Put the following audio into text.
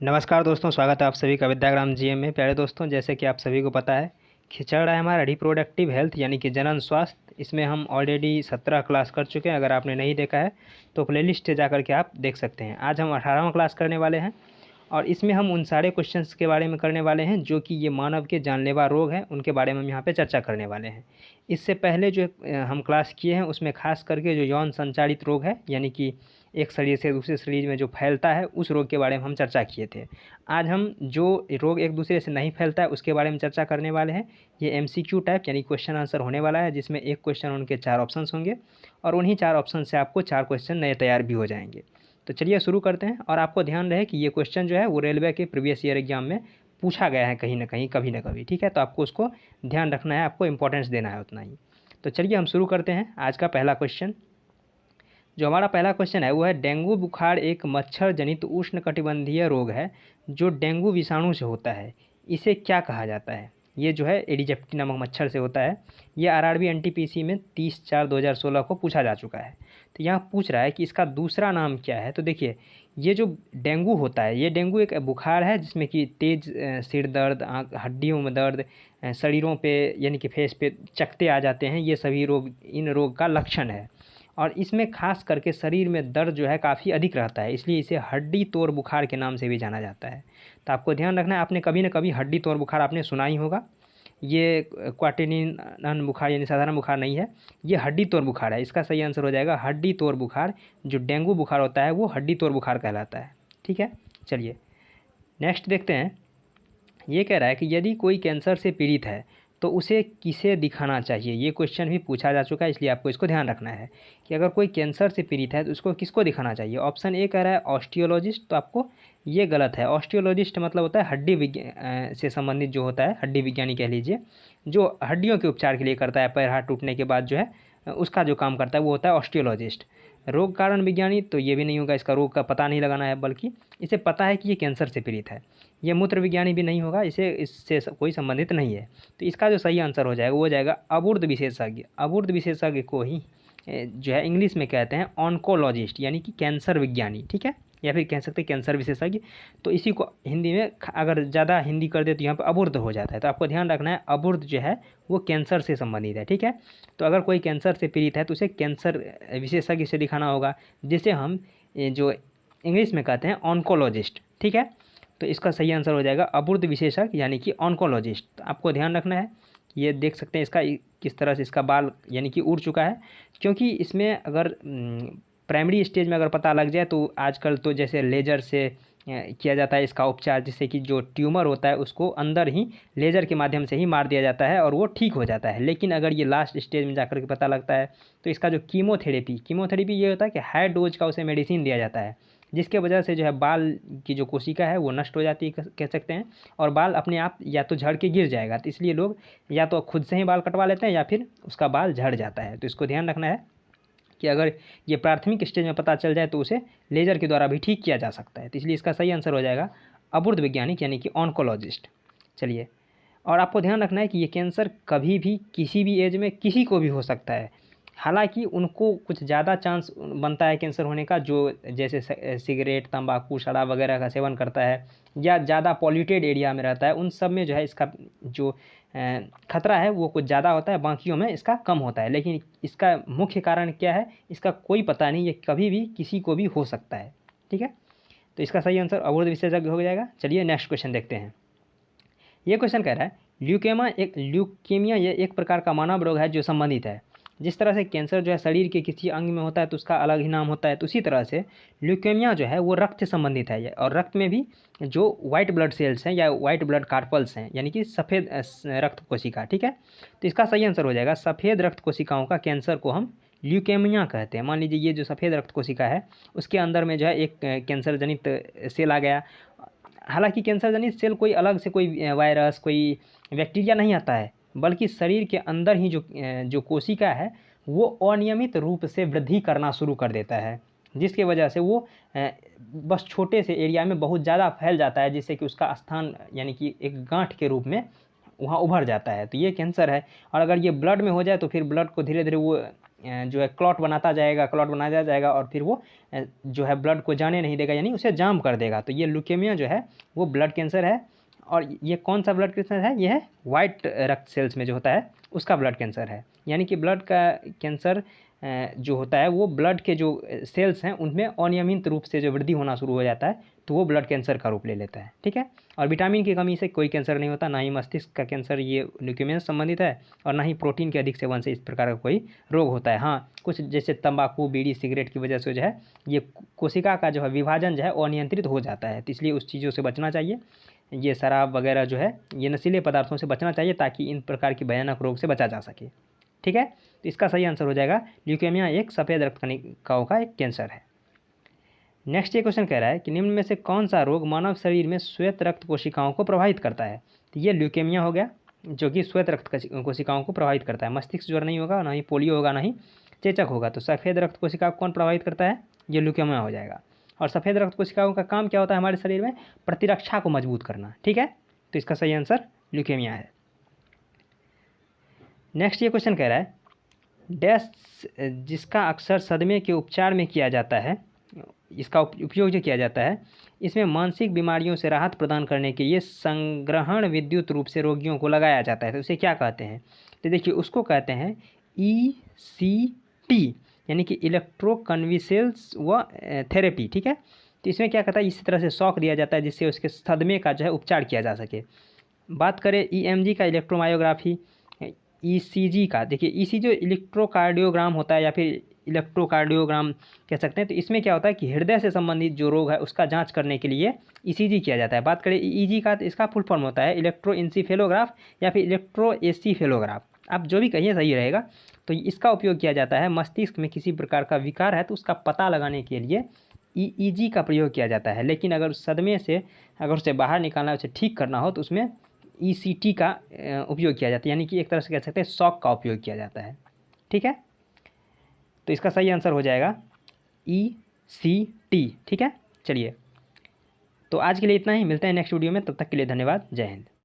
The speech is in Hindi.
नमस्कार दोस्तों, स्वागत है आप सभी का विद्याग्राम जीएम में। प्यारे दोस्तों, जैसे कि आप सभी को पता है कि चल रहा है हमारा रिप्रोडक्टिव हेल्थ यानी कि जनन स्वास्थ्य। इसमें हम ऑलरेडी 17 क्लास कर चुके हैं। अगर आपने नहीं देखा है तो प्लेलिस्ट जा कर के आप देख सकते हैं। आज हम 18वां क्लास करने वाले हैं और इसमें हम उन सारे क्वेश्चंस के बारे में करने वाले हैं जो कि ये मानव के जानलेवा रोग हैं, उनके बारे में हम यहाँ पे चर्चा करने वाले हैं। इससे पहले जो हम क्लास किए हैं उसमें खास करके जो यौन संचारित रोग है यानी कि एक शरीर से दूसरे शरीर में जो फैलता है उस रोग के बारे में हम चर्चा किए थे। आज हम जो रोग एक दूसरे से नहीं फैलता है उसके बारे में चर्चा करने वाले हैं। ये एमसीक्यू टाइप यानी क्वेश्चन आंसर होने वाला है, जिसमें एक क्वेश्चन उनके 4 ऑप्शंस होंगे और उन्हीं 4 ऑप्शन से आपको 4 क्वेश्चन नए तैयार भी हो जाएंगे। तो चलिए शुरू करते हैं। और आपको ध्यान रहे कि ये क्वेश्चन जो है वो रेलवे के प्रीवियस ईयर एग्जाम में पूछा गया है कहीं ना कहीं, कभी ना कभी। ठीक है, तो आपको उसको ध्यान रखना है, आपको इंपॉर्टेंस देना है उतना ही। तो चलिए हम शुरू करते हैं आज का पहला क्वेश्चन। जो हमारा पहला क्वेश्चन है वो है, डेंगू बुखार एक मच्छर जनित उष्णकटिबंधीय रोग है जो डेंगू विषाणु से होता है। इसे क्या कहा जाता है? ये जो है एडिजेप्टी नामक मच्छर से होता है। ये आरआरबी एनटीपीसी में 30/4/2016 को पूछा जा चुका है। तो यहाँ पूछ रहा है कि इसका दूसरा नाम क्या है। तो देखिए, ये जो डेंगू होता है, ये डेंगू एक बुखार है जिसमें कि तेज सिर दर्द, हड्डियों में दर्द, शरीरों पे यानी कि फेस पे चकत्ते आ जाते हैं। ये सभी रोग इन रोग का लक्षण है और इसमें खास करके शरीर में दर्द जो है काफ़ी अधिक रहता है, इसलिए इसे हड्डी तोड़ बुखार के नाम से भी जाना जाता है। तो आपको ध्यान रखना है, आपने कभी न कभी हड्डी तोड़ बुखार आपने सुना ही होगा। ये क्वाटिनिन बुखार यानी साधारण बुखार नहीं है, ये हड्डी तोड़ बुखार है। इसका सही आंसर हो जाएगा हड्डी तोड़ बुखार। जो डेंगू बुखार होता है वो हड्डी तोड़ बुखार कहलाता है। ठीक है, चलिए नेक्स्ट देखते हैं। ये कह रहा है कि यदि कोई कैंसर से पीड़ित है तो उसे किसे दिखाना चाहिए? ये क्वेश्चन भी पूछा जा चुका है, इसलिए आपको इसको ध्यान रखना है कि अगर कोई कैंसर से पीड़ित है तो उसको किसको दिखाना चाहिए। ऑप्शन ए कह रहा है ऑस्टियोलॉजिस्ट, तो आपको ये गलत है। ऑस्टियोलॉजिस्ट मतलब होता है हड्डी विज्ञान से संबंधित जो होता है, हड्डी विज्ञानी कह लीजिए, जो हड्डियों के उपचार के लिए करता है। पैर हाथ टूटने के बाद जो है उसका जो काम करता है वो होता है ऑस्टियोलॉजिस्ट। रोग कारण विज्ञानी तो ये भी नहीं होगा, इसका रोग का पता नहीं लगाना है, बल्कि इसे पता है कि ये कैंसर से पीड़ित है। ये मूत्र विज्ञानी भी नहीं होगा, इसे इससे कोई संबंधित नहीं है। तो इसका जो सही आंसर हो जाएगा वो हो जाएगा अबुर्द विशेषज्ञ। अबुर्द विशेषज्ञ को ही जो है इंग्लिश में कहते हैं ऑन्कोलॉजिस्ट यानी कि कैंसर विज्ञानी। ठीक है, या फिर कह सकते हैं कैंसर विशेषज्ञ। तो इसी को हिंदी में अगर ज़्यादा हिंदी कर दे तो यहाँ पर अबुर्द हो जाता है। तो आपको ध्यान रखना है, अबुर्द जो है वो कैंसर से संबंधित है। ठीक है, तो अगर कोई कैंसर से पीड़ित है तो उसे कैंसर विशेषज्ञ से दिखाना होगा, जिसे हम जो इंग्लिश में कहते हैं ऑन्कोलॉजिस्ट। ठीक है, तो इसका सही आंसर हो जाएगा अबुर्द विशेषज्ञ यानी कि ऑन्कोलॉजिस्ट। तो आपको ध्यान रखना है, ये देख सकते हैं इसका किस तरह से इसका बाल यानी कि उड़ चुका है, क्योंकि इसमें अगर प्राइमरी स्टेज में अगर पता लग जाए तो आजकल तो जैसे लेज़र से किया जाता है इसका उपचार, जिससे कि जो ट्यूमर होता है उसको अंदर ही लेज़र के माध्यम से ही मार दिया जाता है और वो ठीक हो जाता है। लेकिन अगर ये लास्ट स्टेज में जाकर के पता लगता है तो इसका जो कीमोथेरेपी ये होता है कि हाई डोज का उसे मेडिसिन दिया जाता है, जिसके वजह से जो है बाल की जो कोशिका है वो नष्ट हो जाती है कह सकते हैं, और बाल अपने आप या तो झड़ के गिर जाएगा। तो इसलिए लोग या तो खुद से ही बाल कटवा लेते हैं या फिर उसका बाल झड़ जाता है। तो इसको ध्यान रखना है कि अगर ये प्राथमिक स्टेज में पता चल जाए तो उसे लेज़र के द्वारा भी ठीक किया जा सकता है। तो इसलिए इसका सही आंसर हो जाएगा अबुर्द वैज्ञानिक यानी कि ऑन्कोलॉजिस्ट। चलिए, और आपको ध्यान रखना है कि ये कैंसर कभी भी किसी भी एज में किसी को भी हो सकता है। हालांकि उनको कुछ ज़्यादा चांस बनता है कैंसर होने का जो जैसे सिगरेट, तंबाकू, शराब वगैरह का सेवन करता है या ज़्यादा पॉल्यूटेड एरिया में रहता है, उन सब में जो है इसका जो खतरा है वो कुछ ज़्यादा होता है, बाकियों में इसका कम होता है। लेकिन इसका मुख्य कारण क्या है इसका कोई पता नहीं, ये कभी भी किसी को भी हो सकता है। ठीक है, तो इसका सही आंसर अबुर्द विशेषज्ञ हो जाएगा। चलिए नेक्स्ट क्वेश्चन देखते हैं। ये क्वेश्चन कह रहा है ल्यूकेमिया ये एक प्रकार का मानव रोग है जो संबंधित है। जिस तरह से कैंसर जो है शरीर के किसी अंग में होता है तो उसका अलग ही नाम होता है, तो उसी तरह से ल्यूकेमिया जो है वो रक्त से संबंधित है। और रक्त में भी जो वाइट ब्लड सेल्स हैं या वाइट ब्लड कार्पल्स हैं यानी कि सफ़ेद रक्त कोशिका। ठीक है, तो इसका सही आंसर हो जाएगा सफ़ेद रक्त कोशिकाओं का कैंसर को हम ल्यूकेमिया कहते हैं। मान लीजिए ये जो सफ़ेद रक्त कोशिका है उसके अंदर में जो है एक कैंसर जनित सेल आ गया। हालांकि कैंसर जनित सेल कोई अलग से कोई वायरस, कोई बैक्टीरिया नहीं आता है, बल्कि शरीर के अंदर ही जो कोशिका है वो अनियमित रूप से वृद्धि करना शुरू कर देता है, जिसके वजह से वो बस छोटे से एरिया में बहुत ज़्यादा फैल जाता है, जिससे कि उसका स्थान यानी कि एक गांठ के रूप में वहाँ उभर जाता है। तो ये कैंसर है। और अगर ये ब्लड में हो जाए तो फिर ब्लड को धीरे धीरे वो जो है क्लॉट बनाता जाएगा, क्लॉट बनाया जाएगा और फिर वो जो है ब्लड को जाने नहीं देगा, यानी उसे जाम कर देगा। तो ये ल्यूकेमिया जो है वो ब्लड कैंसर है। और ये कौन सा ब्लड कैंसर है? ये है वाइट रक्त सेल्स में जो होता है उसका ब्लड कैंसर है। यानी कि ब्लड का कैंसर जो होता है वो ब्लड के जो सेल्स हैं उनमें अनियमित रूप से जो वृद्धि होना शुरू हो जाता है, तो वो ब्लड कैंसर का रूप ले लेता है। ठीक है। और विटामिन की कमी से कोई कैंसर नहीं होता, ना ही मस्तिष्क का कैंसर ये ल्यूकेमिया से संबंधित है, और ना ही प्रोटीन के अधिक सेवन से इस प्रकार का कोई रोग होता है। हाँ, कुछ जैसे तंबाकू, बीड़ी, सिगरेट की वजह से जो है ये कोशिका का जो है विभाजन जो है अनियंत्रित हो जाता है, तो इसलिए उस चीज़ों से बचना चाहिए। ये शराब वगैरह जो है, ये नशीले पदार्थों से बचना चाहिए ताकि इन प्रकार की भयानक रोग से बचा जा सके। ठीक है। तो इसका सही आंसर हो जाएगा ल्यूकेमिया एक सफ़ेद रक्त कणिकाओं का एक कैंसर है। नेक्स्ट ये क्वेश्चन कह रहा है कि निम्न में से कौन सा रोग मानव शरीर में श्वेत रक्त कोशिकाओं को प्रभावित करता है? तो ये ल्यूकेमिया हो गया जो कि श्वेत रक्त कोशिकाओं को प्रभावित करता है। मस्तिष्क ज्वर नहीं होगा, ना ही पोलियो होगा, ना ही चेचक होगा। तो सफ़ेद रक्त कोशिका को कौन प्रभावित करता है? ये ल्यूकेमिया हो जाएगा। और सफ़ेद रक्त कोशिकाओं का काम क्या होता है हमारे शरीर में? प्रतिरक्षा को मजबूत करना। ठीक है। तो इसका सही आंसर ल्यूकेमिया है। नेक्स्ट ये क्वेश्चन कह रहा है डैश जिसका अक्सर सदमे के उपचार में किया जाता है, इसका उपयोग जो किया जाता है, इसमें मानसिक बीमारियों से राहत प्रदान करने के लिए संग्रहण विद्युत रूप से रोगियों को लगाया जाता है। तो उसे क्या कहते हैं? तो देखिए उसको कहते हैं ECT, यानी कि इलेक्ट्रोकन्वल्सिव व थेरेपी। ठीक है। तो इसमें क्या कहता है, इसी तरह से शॉक दिया जाता है जिससे उसके सदमे का जो है उपचार किया जा सके। बात करें EMG का, इलेक्ट्रोमायोग्राफी, ECG का, देखिए ECG इलेक्ट्रोकार्डियोग्राम होता है या फिर इलेक्ट्रोकार्डियोग्राम कह सकते हैं। तो इसमें क्या होता है कि हृदय से संबंधित जो रोग है उसका जांच करने के लिए ECG किया जाता है। बात करें EEG का, तो इसका फुल फॉर्म होता है इलेक्ट्रोइंसीफेलोग्राफ या फिर इलेक्ट्रोएसीफेलोग्राफ, आप जो भी कहिए सही रहेगा। तो इसका उपयोग किया जाता है मस्तिष्क में किसी प्रकार का विकार है तो उसका पता लगाने के लिए EEG का प्रयोग किया जाता है। लेकिन अगर सदमे से अगर उसे बाहर निकालना, उसे ठीक करना हो तो उसमें ECT का उपयोग किया जाता है, यानी कि एक तरह से कह सकते हैं शॉक का उपयोग किया जाता है। ठीक है। तो इसका सही आंसर हो जाएगा ECT। ठीक है। चलिए, तो आज के लिए इतना ही, मिलते हैं नेक्स्ट वीडियो में, तब तक के लिए धन्यवाद। जय हिंद।